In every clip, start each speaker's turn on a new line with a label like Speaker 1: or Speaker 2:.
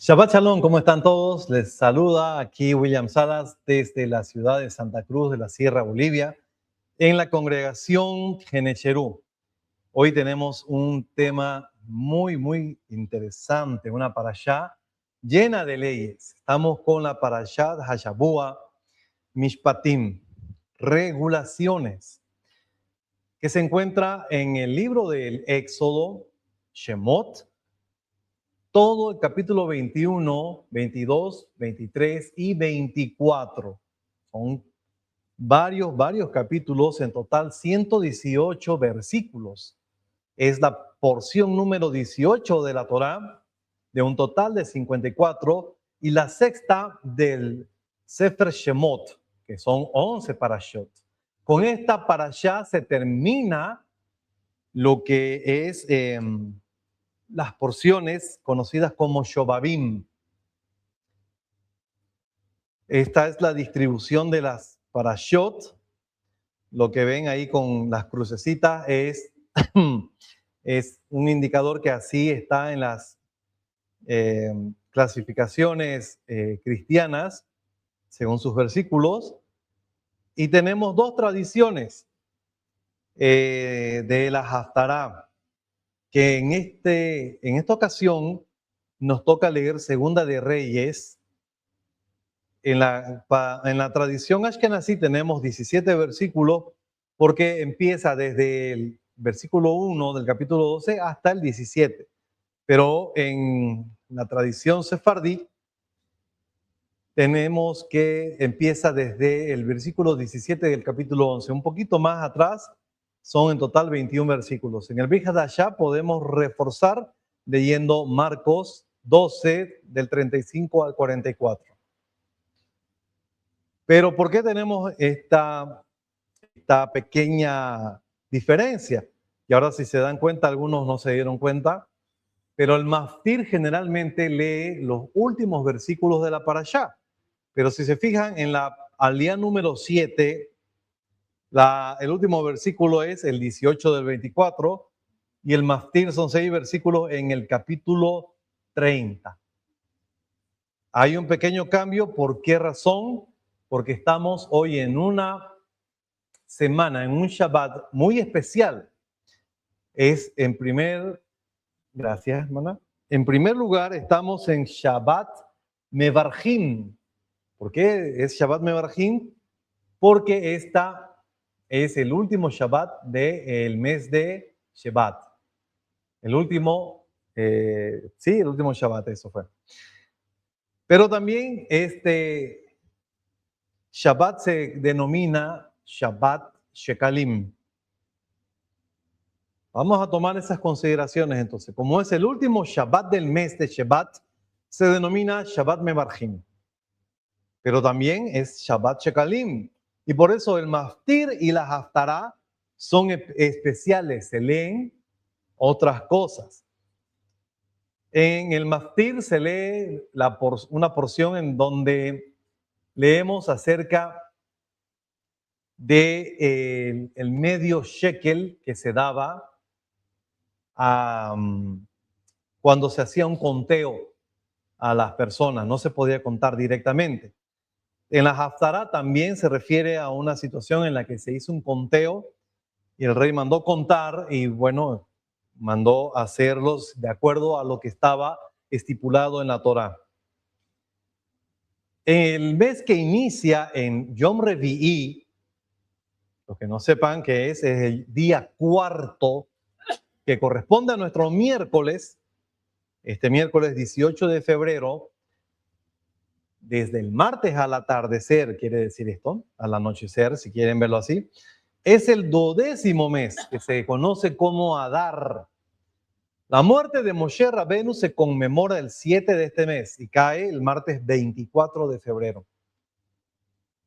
Speaker 1: Shabbat Shalom, ¿cómo están todos? Les saluda aquí William Salas desde la ciudad de Santa Cruz de la Sierra, Bolivia, en la congregación Genecherú. Hoy tenemos un tema muy interesante, una parashá llena de leyes. Estamos con la parashá Hashabua Mishpatim, regulaciones, que se encuentra en el libro del Éxodo, Shemot, todo el capítulo 21, 22, 23 y 24. Son varios capítulos, en total 118 versículos. Es la porción número 18 de la Torá, de un total de 54, y la sexta del Sefer Shemot, que son 11 parashot. Con esta parashá se termina lo que es las porciones conocidas como Shobabim. Esta es la distribución de las parashot. Lo que ven ahí con las crucecitas es, es un indicador que así está en las clasificaciones cristianas, según sus versículos. Y tenemos dos tradiciones de la Haftará, que en esta ocasión nos toca leer Segunda de Reyes. En la tradición ashkenazí tenemos 17 versículos porque empieza desde el versículo 1 del capítulo 12 hasta el 17. Pero en la tradición sefardí tenemos que empieza desde el versículo 17 del capítulo 11. Un poquito más atrás son en total 21 versículos. En el Brit Hadashah podemos reforzar leyendo Marcos 12 del 35 al 44. Pero ¿por qué tenemos esta pequeña diferencia? Y ahora si se dan cuenta, algunos no se dieron cuenta, pero el maftir generalmente lee los últimos versículos de la parashá. Pero si se fijan en la alía número 7, el último versículo es el 18 del 24 y el maftir son 6 versículos en el capítulo 30. Hay un pequeño cambio. ¿Por qué razón? Porque estamos hoy en una semana, en un Shabbat muy especial. Es gracias, hermana. En primer lugar, estamos en Shabbat Mevarjim. ¿Por qué es Shabbat Mevarjim? Porque esta es el último Shabbat del mes de Shevat. El último Shabbat, eso fue. Pero también este Shabbat se denomina Shabbat Shekalim. Vamos a tomar esas consideraciones entonces. Como es el último Shabbat del mes de Shevat, se denomina Shabbat Mevarjim. Pero también es Shabbat Shekalim. Y por eso el Maftir y la Haftará son especiales, se leen otras cosas. En el Maftir se lee una porción en donde leemos acerca de el medio shekel que se daba cuando se hacía un conteo a las personas, no se podía contar directamente. En la Haftará también se refiere a una situación en la que se hizo un conteo y el rey mandó contar y bueno, mandó hacerlos de acuerdo a lo que estaba estipulado en la Torá. El mes que inicia en Yom Revi'i, los que no sepan qué es el día cuarto, que corresponde a nuestro miércoles, este miércoles 18 de febrero, desde el martes al atardecer, quiere decir esto, al anochecer, si quieren verlo así, es el 12º mes, que se conoce como Adar. La muerte de Moshe Rabenu se conmemora el 7 de este mes y cae el martes 24 de febrero,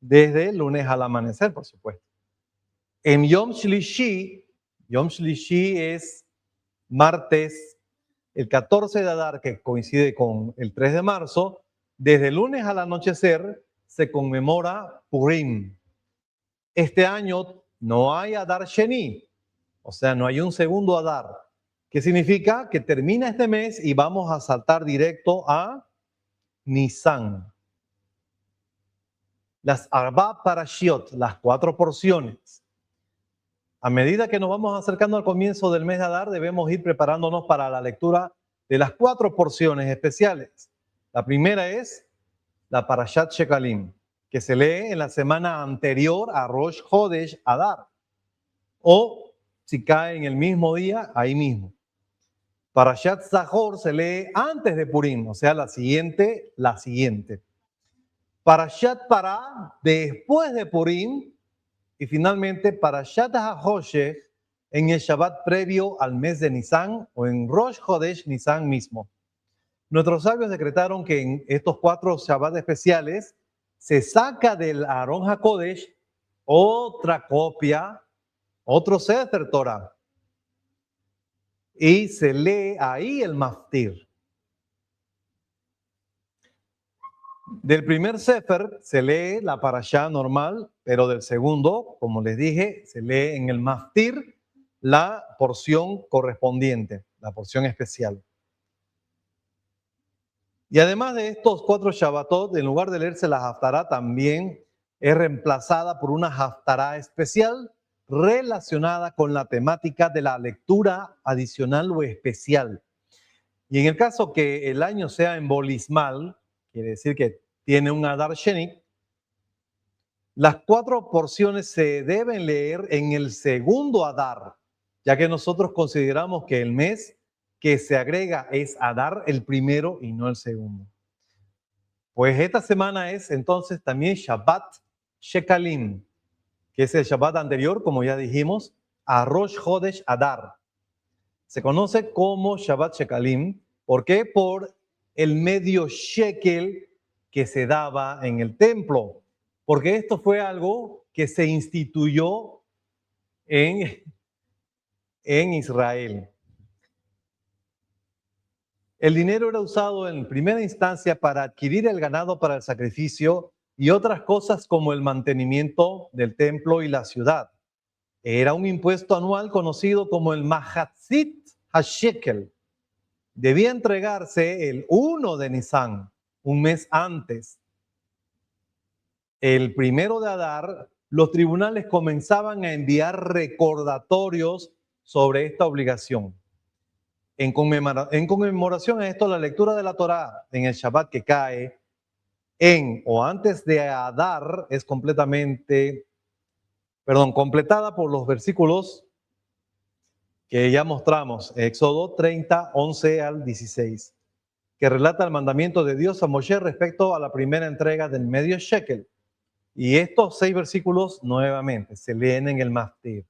Speaker 1: desde el lunes al amanecer, por supuesto. En Yom Shlishi es martes, el 14 de Adar, que coincide con el 3 de marzo, desde el lunes al anochecer se conmemora Purim. Este año no hay Adar Sheni, o sea, no hay un segundo Adar. ¿Qué significa? Que termina este mes y vamos a saltar directo a Nisan. Las Arba Parashiot, las 4 porciones. A medida que nos vamos acercando al comienzo del mes de Adar, debemos ir preparándonos para la lectura de las 4 porciones especiales. La primera es la Parashat Shekalim, que se lee en la semana anterior a Rosh Chodesh Adar, o si cae en el mismo día, ahí mismo. Parashat Zahor se lee antes de Purim, o sea, la siguiente. Parashat Pará después de Purim, y finalmente Parashat HaHoshech en el Shabbat previo al mes de Nisan o en Rosh Chodesh Nisan mismo. Nuestros sabios decretaron que en estos 4 Shabbat especiales se saca del Aarón HaKodesh otra copia, otro Sefer Torah, y se lee ahí el Maftir. Del primer Sefer se lee la Parashá normal, pero del segundo, como les dije, se lee en el Maftir la porción correspondiente, la porción especial. Y además de estos 4 Shabbatot, en lugar de leerse la Haftará, también es reemplazada por una Haftará especial relacionada con la temática de la lectura adicional o especial. Y en el caso que el año sea embolismal, quiere decir que tiene un Adar Sheni, las 4 porciones se deben leer en el segundo Adar, ya que nosotros consideramos que el mes que se agrega es Adar el primero y no el segundo. Pues esta semana es entonces también Shabbat Shekalim, que es el Shabbat anterior, como ya dijimos, a Rosh Chodesh Adar. Se conoce como Shabbat Shekalim. ¿Por qué? Por el medio shekel que se daba en el templo. Porque esto fue algo que se instituyó en Israel. El dinero era usado en primera instancia para adquirir el ganado para el sacrificio y otras cosas como el mantenimiento del templo y la ciudad. Era un impuesto anual conocido como el Mahatzit HaShekel. Debía entregarse el 1 de Nisan, un mes antes. El 1 de Adar, los tribunales comenzaban a enviar recordatorios sobre esta obligación. En conmemoración a esto, la lectura de la Torá en el Shabbat que cae en o antes de Adar es completada por los versículos que ya mostramos, Éxodo 30, 11 al 16, que relata el mandamiento de Dios a Moshe respecto a la primera entrega del medio shekel. Y estos 6 versículos nuevamente se leen en el Maftir.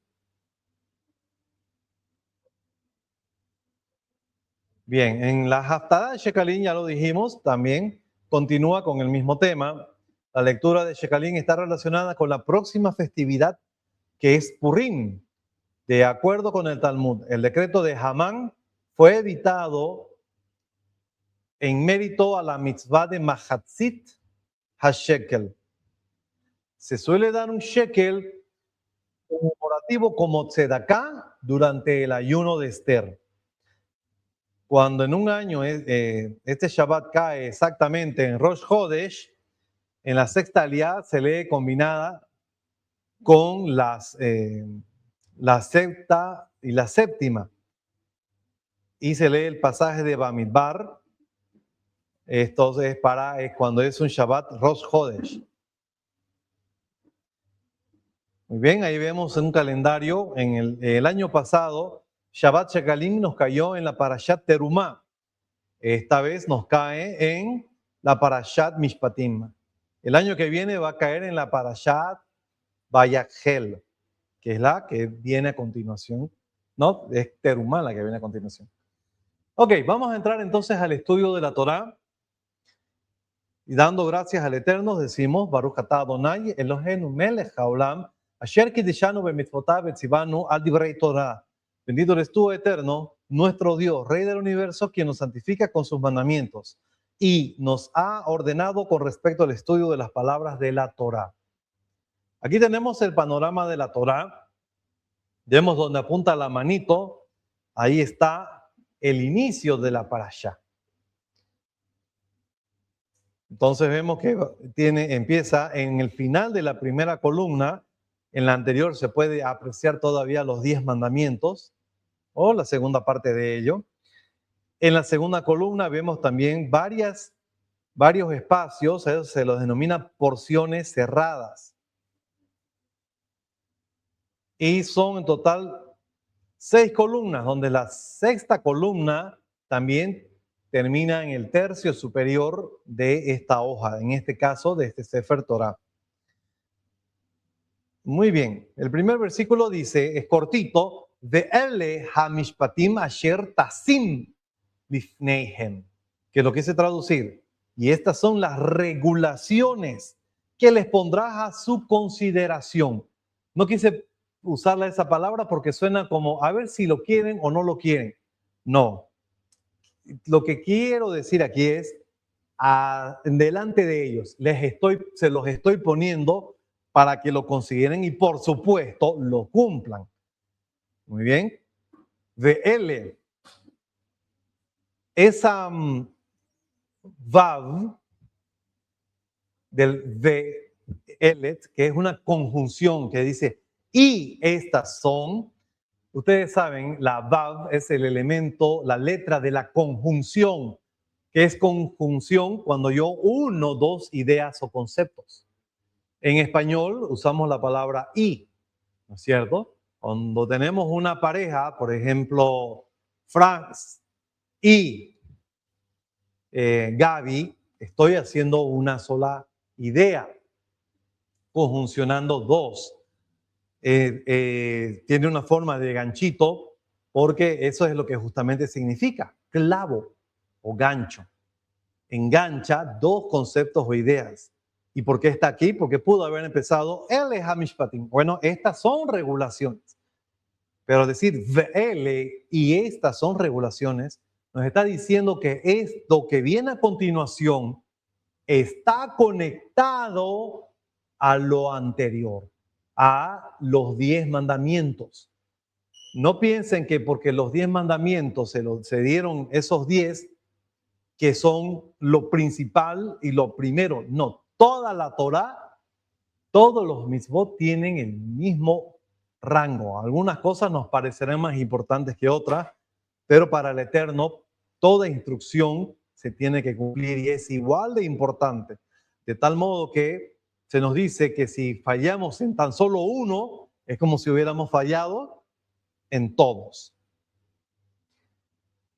Speaker 1: Bien, en la Haftará de Shekalim, ya lo dijimos, también continúa con el mismo tema. La lectura de Shekalim está relacionada con la próxima festividad, que es Purim. De acuerdo con el Talmud, el decreto de Hamán fue editado en mérito a la mitzvah de Mahatzit HaShekel. Se suele dar un shekel conmemorativo como tzedaká durante el ayuno de Esther. Cuando en un año este Shabbat cae exactamente en Rosh Chodesh, en la sexta aliyá se lee combinada con la sexta y la séptima. Y se lee el pasaje de Bamidbar. Esto es cuando es un Shabbat Rosh Chodesh. Muy bien, ahí vemos un calendario. En el año pasado, Shabbat Shekalim nos cayó en la Parashat Terumá. Esta vez nos cae en la Parashat Mishpatim. El año que viene va a caer en la Parashat Vayakhel, que es la que viene a continuación. No, es Terumá la que viene a continuación. Ok, vamos a entrar entonces al estudio de la Torá. Y dando gracias al Eterno, decimos, Baruch atah Adonai, Eloheinu melech haolam, asher kideshanu bemitzvotav etzivanu al divrei Torah. Bendito eres tú, Eterno, nuestro Dios, Rey del universo, quien nos santifica con sus mandamientos y nos ha ordenado con respecto al estudio de las palabras de la Torá. Aquí tenemos el panorama de la Torá. Vemos donde apunta la manito. Ahí está el inicio de la parashá. Entonces vemos que empieza en el final de la primera columna. En la anterior se puede apreciar todavía los 10 mandamientos o la segunda parte de ello. En la segunda columna vemos también varios espacios, eso se los denomina porciones cerradas. Y son en total 6 columnas, donde la sexta columna también termina en el tercio superior de esta hoja, en este caso de este Sefer Torah. Muy bien, el primer versículo dice, es cortito, Ve'ele hamishpatim asher tasim lifneihem, que es lo que quise traducir. Y estas son las regulaciones que les pondrás a su consideración. No quise usarla esa palabra porque suena como a ver si lo quieren o no lo quieren. No. Lo que quiero decir aquí es, delante de ellos, se los estoy poniendo para que lo consideren y por supuesto lo cumplan. Muy bien. Ve'ele. Esa vav del ve'elet, que es una conjunción que dice y estas son, ustedes saben, la vav es el elemento, la letra de la conjunción, que es conjunción cuando yo uno dos ideas o conceptos. En español usamos la palabra y, ¿no es cierto? Cuando tenemos una pareja, por ejemplo, Franz y Gaby, estoy haciendo una sola idea, conjuncionando dos. Tiene una forma de ganchito porque eso es lo que justamente significa, clavo o gancho. Engancha dos conceptos o ideas. ¿Y por qué está aquí? Porque pudo haber empezado el hamishpatim. Bueno, estas son regulaciones. Pero decir ve'ele y estas son regulaciones, nos está diciendo que esto que viene a continuación está conectado a lo anterior, a los 10 mandamientos. No piensen que porque los 10 mandamientos se dieron esos 10, que son lo principal y lo primero. No, toda la Torah, todos los mitzvot tienen el mismo rango. Algunas cosas nos parecerán más importantes que otras, pero para el Eterno, toda instrucción se tiene que cumplir y es igual de importante. De tal modo que se nos dice que si fallamos en tan solo uno, es como si hubiéramos fallado en todos.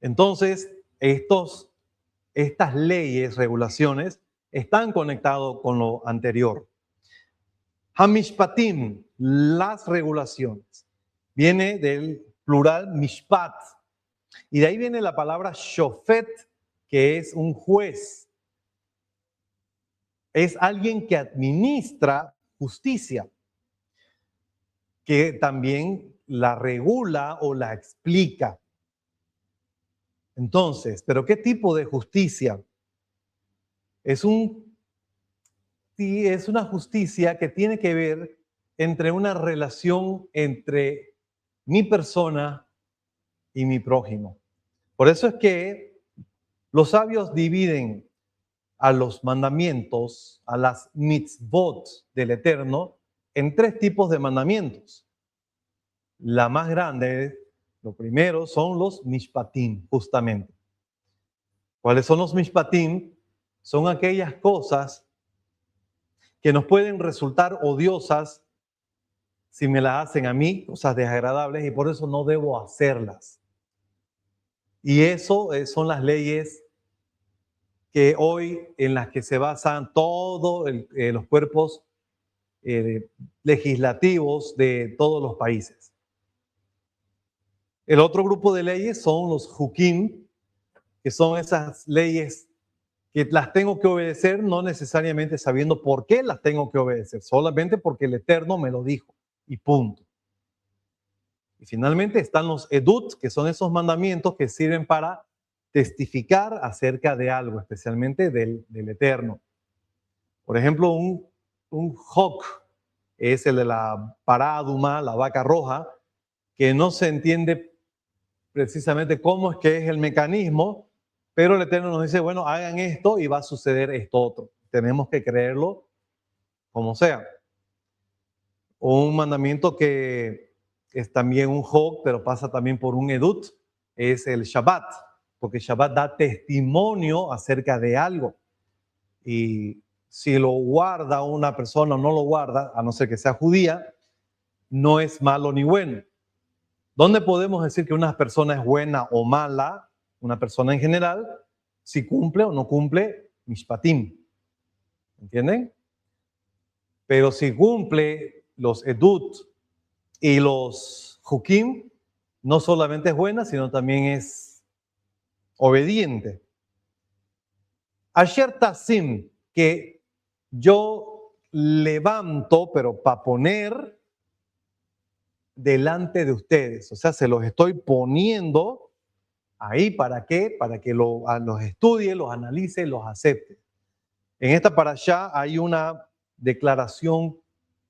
Speaker 1: Entonces, estas leyes, regulaciones, están conectadas con lo anterior. Hamishpatim, las regulaciones, viene del plural mishpat. Y de ahí viene la palabra shofet, que es un juez. Es alguien que administra justicia, que también la regula o la explica. Entonces, ¿pero qué tipo de justicia? Es una justicia que tiene que ver entre una relación entre mi persona y mi prójimo. Por eso es que los sabios dividen a los mandamientos, a las mitzvot del Eterno, en 3 tipos de mandamientos. La más grande, lo primero, son los mishpatim, justamente. ¿Cuáles son los mishpatim? Son aquellas cosas que nos pueden resultar odiosas si me las hacen a mí, cosas desagradables, y por eso no debo hacerlas. Y eso son las leyes que hoy en las que se basan todos los cuerpos legislativos de todos los países. El otro grupo de leyes son los hukim, que son esas leyes que las tengo que obedecer, no necesariamente sabiendo por qué las tengo que obedecer, solamente porque el Eterno me lo dijo y punto. Y finalmente están los edut, que son esos mandamientos que sirven para testificar acerca de algo, especialmente del Eterno. Por ejemplo, un hok es el de la paráduma, la vaca roja, que no se entiende precisamente cómo es que es el mecanismo, Pero el Eterno nos dice, bueno, hagan esto y va a suceder esto otro. Tenemos que creerlo como sea. Un mandamiento que es también un hog, pero pasa también por un edut, es el Shabbat, porque Shabbat da testimonio acerca de algo. Y si lo guarda una persona o no lo guarda, a no ser que sea judía, no es malo ni bueno. ¿Dónde podemos decir que una persona es buena o mala, una persona en general, si cumple o no cumple mishpatim? ¿Entienden? Pero si cumple los edut y los hukim, no solamente es buena, sino también es obediente. Asher tasim, que yo levanto, pero para poner delante de ustedes. O sea, se los estoy poniendo ahí, ¿para qué? Para que los estudie, los analice, los acepte. En esta parashá hay una declaración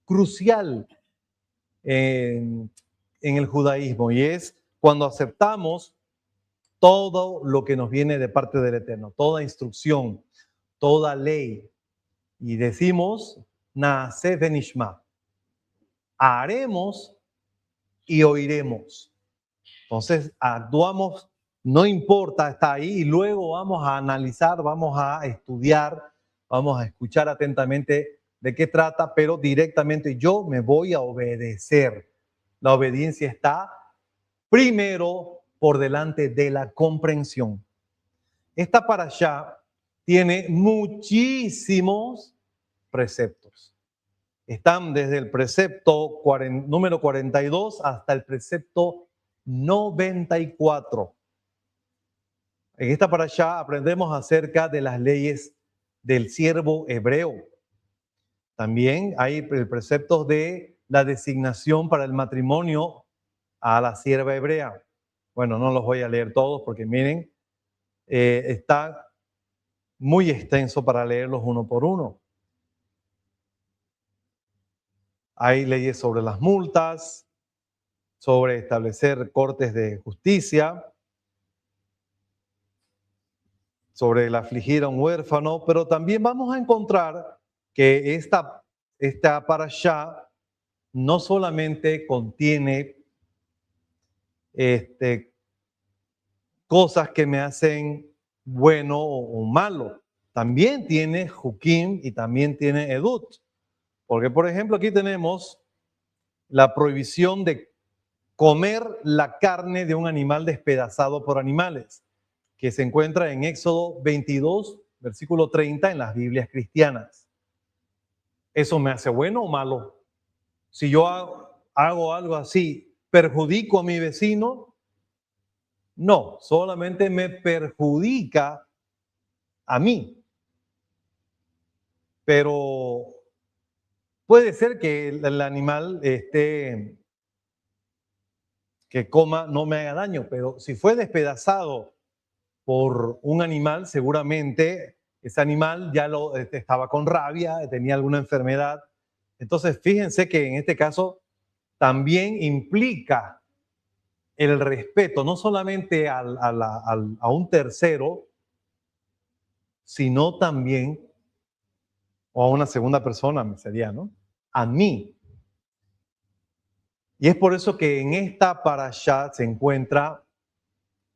Speaker 1: crucial en el judaísmo, y es cuando aceptamos todo lo que nos viene de parte del Eterno, toda instrucción, toda ley, y decimos, Naaseh venishma, haremos y oiremos. Entonces, actuamos, no importa, está ahí, y luego vamos a analizar, vamos a estudiar, vamos a escuchar atentamente de qué trata, pero directamente yo me voy a obedecer. La obediencia está primero por delante de la comprensión. Esta parashá tiene muchísimos preceptos. Están desde el precepto número 42 hasta el precepto 94. En esta parashá aprendemos acerca de las leyes del siervo hebreo. También hay preceptos de la designación para el matrimonio a la sierva hebrea. Bueno, no los voy a leer todos porque miren, está muy extenso para leerlos uno por uno. Hay leyes sobre las multas, sobre establecer cortes de justicia, sobre el afligir a un huérfano, pero también vamos a encontrar que esta parashá no solamente contiene cosas que me hacen bueno o malo, también tiene Jukim y también tiene Edut. Porque, por ejemplo, aquí tenemos la prohibición de comer la carne de un animal despedazado por animales, que se encuentra en Éxodo 22, versículo 30 en las Biblias cristianas. ¿Eso me hace bueno o malo? Si yo hago algo así, ¿perjudico a mi vecino? No, solamente me perjudica a mí. Pero puede ser que el animal que coma no me haga daño, pero si fue despedazado por un animal, seguramente ese animal ya estaba con rabia, tenía alguna enfermedad. Entonces, fíjense que en este caso también implica el respeto, no solamente a un tercero, sino también, o a una segunda persona sería, ¿no? A mí. Y es por eso que en esta parashá se encuentra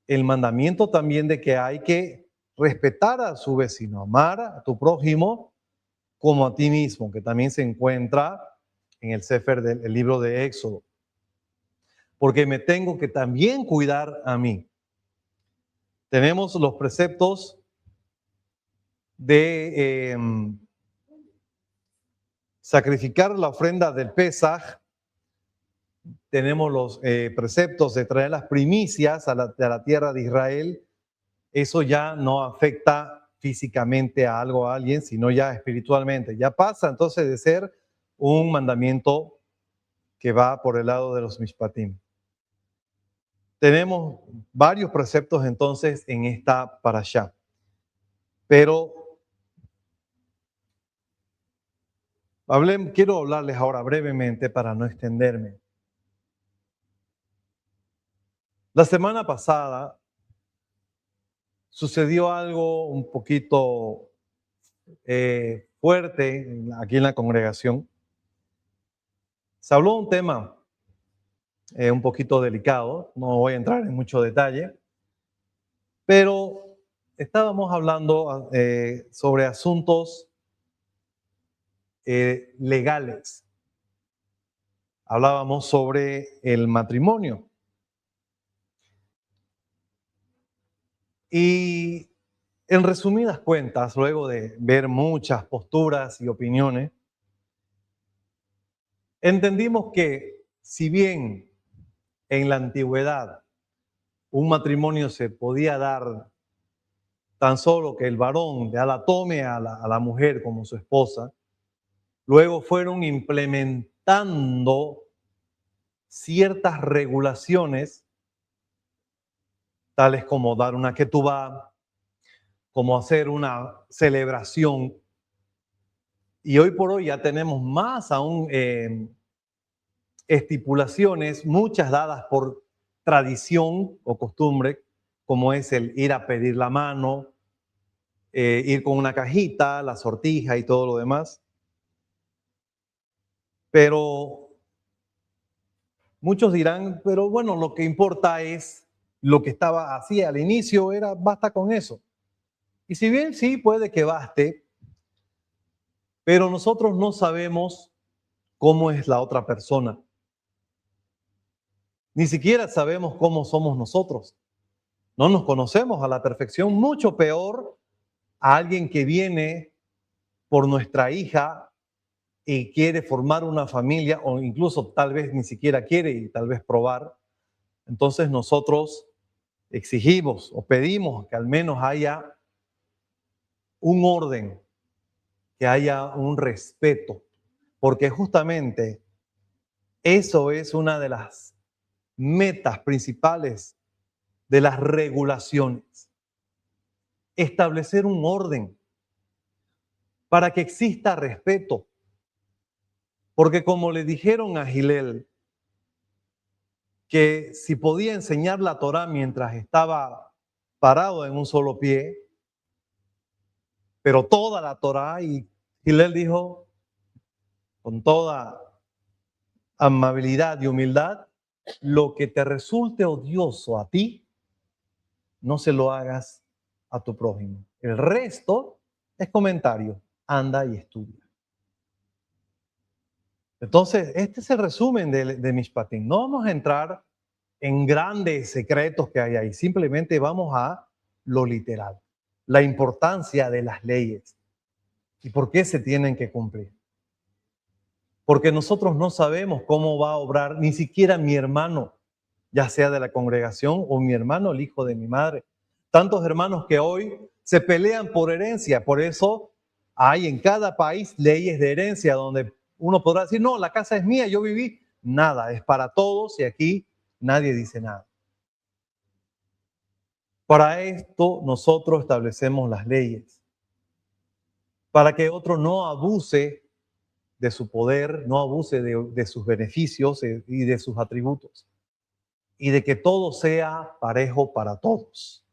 Speaker 1: el mandamiento también de que hay que respetar a su vecino, amar a tu prójimo como a ti mismo, que también se encuentra en el Sefer del libro de Éxodo. Porque me tengo que también cuidar a mí. Tenemos los preceptos de sacrificar la ofrenda del Pesaj. Tenemos los preceptos de traer las primicias a la tierra de Israel. Eso ya no afecta físicamente a algo, a alguien, sino ya espiritualmente. Ya pasa entonces de ser un mandamiento que va por el lado de los mishpatim. Tenemos varios preceptos entonces en esta parashá. Pero quiero hablarles ahora brevemente para no extenderme. La semana pasada sucedió algo un poquito fuerte aquí en la congregación. Se habló de un tema un poquito delicado, no voy a entrar en mucho detalle, pero estábamos hablando sobre asuntos legales. Hablábamos sobre el matrimonio. Y en resumidas cuentas, luego de ver muchas posturas y opiniones, entendimos que si bien en la antigüedad un matrimonio se podía dar tan solo que el varón ya la tome a la mujer como su esposa, luego fueron implementando ciertas regulaciones, tales como dar una ketubá, como hacer una celebración. Y hoy por hoy ya tenemos más aún estipulaciones, muchas dadas por tradición o costumbre, como es el ir a pedir la mano, ir con una cajita, la sortija y todo lo demás. Pero muchos dirán, pero bueno, lo que importa es lo que estaba así al inicio, era basta con eso. Y si bien sí puede que baste, pero nosotros no sabemos cómo es la otra persona. Ni siquiera sabemos cómo somos nosotros. No nos conocemos a la perfección, mucho peor a alguien que viene por nuestra hija y quiere formar una familia o incluso tal vez ni siquiera quiere y tal vez probar. Entonces nosotros exigimos o pedimos que al menos haya un orden, que haya un respeto, porque justamente eso es una de las metas principales de las regulaciones. Establecer un orden para que exista respeto. Porque como le dijeron a Gilel, que si podía enseñar la Torá mientras estaba parado en un solo pie, pero toda la Torá, y Gilel dijo con toda amabilidad y humildad, lo que te resulte odioso a ti, no se lo hagas a tu prójimo. El resto es comentario, anda y estudia. Entonces, este es el resumen de Mishpatim. No vamos a entrar en grandes secretos que hay ahí, simplemente vamos a lo literal, la importancia de las leyes y por qué se tienen que cumplir. Porque nosotros no sabemos cómo va a obrar ni siquiera mi hermano, ya sea de la congregación o mi hermano, el hijo de mi madre. Tantos hermanos que hoy se pelean por herencia, por eso hay en cada país leyes de herencia donde uno podrá decir, no, la casa es mía, yo viví. Nada, es para todos y aquí nadie dice nada. Para esto nosotros establecemos las leyes, para que otro no abuse de su poder, no abuse de sus beneficios y de sus atributos, y de que todo sea parejo para todos.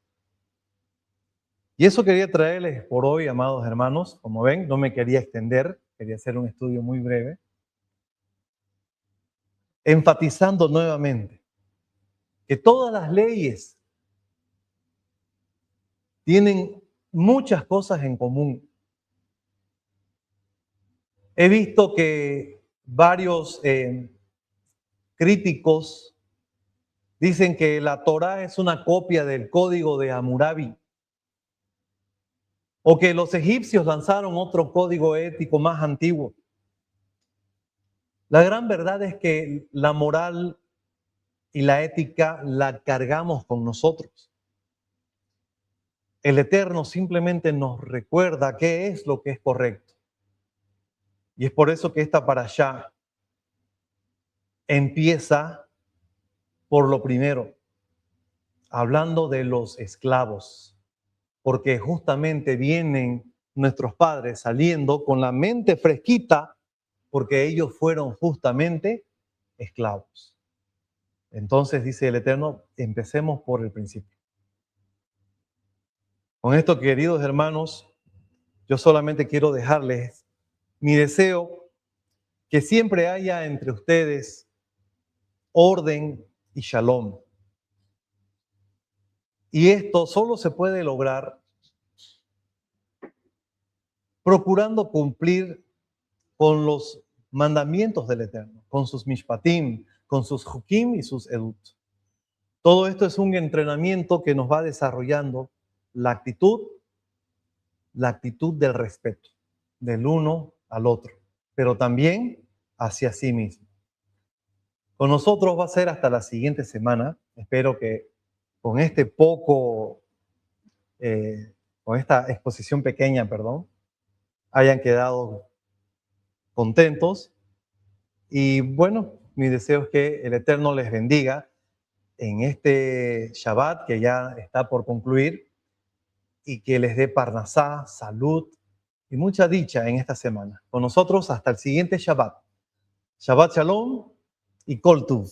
Speaker 1: Y eso quería traerles por hoy, amados hermanos. Como ven, no me quería extender, quería hacer un estudio muy breve, enfatizando nuevamente que todas las leyes tienen muchas cosas en común. He visto que varios críticos dicen que la Torá es una copia del código de Hammurabi, o que los egipcios lanzaron otro código ético más antiguo. La gran verdad es que la moral y la ética la cargamos con nosotros. El Eterno simplemente nos recuerda qué es lo que es correcto. Y es por eso que esta parashá empieza por lo primero, hablando de los esclavos, porque justamente vienen nuestros padres saliendo con la mente fresquita, porque ellos fueron justamente esclavos. Entonces dice el Eterno, empecemos por el principio. Con esto, queridos hermanos, yo solamente quiero dejarles mi deseo que siempre haya entre ustedes orden y shalom. Y esto solo se puede lograr procurando cumplir con los mandamientos del Eterno, con sus mishpatim, con sus hukim y sus edut. Todo esto es un entrenamiento que nos va desarrollando la actitud del respeto del uno al otro, pero también hacia sí mismo. Con nosotros va a ser hasta la siguiente semana. Espero que con con esta exposición pequeña, perdón, hayan quedado contentos. Y bueno, mi deseo es que el Eterno les bendiga en este Shabbat que ya está por concluir y que les dé parnasá, salud y mucha dicha en esta semana. Con nosotros hasta el siguiente Shabbat. Shabbat Shalom y Kol Tuv.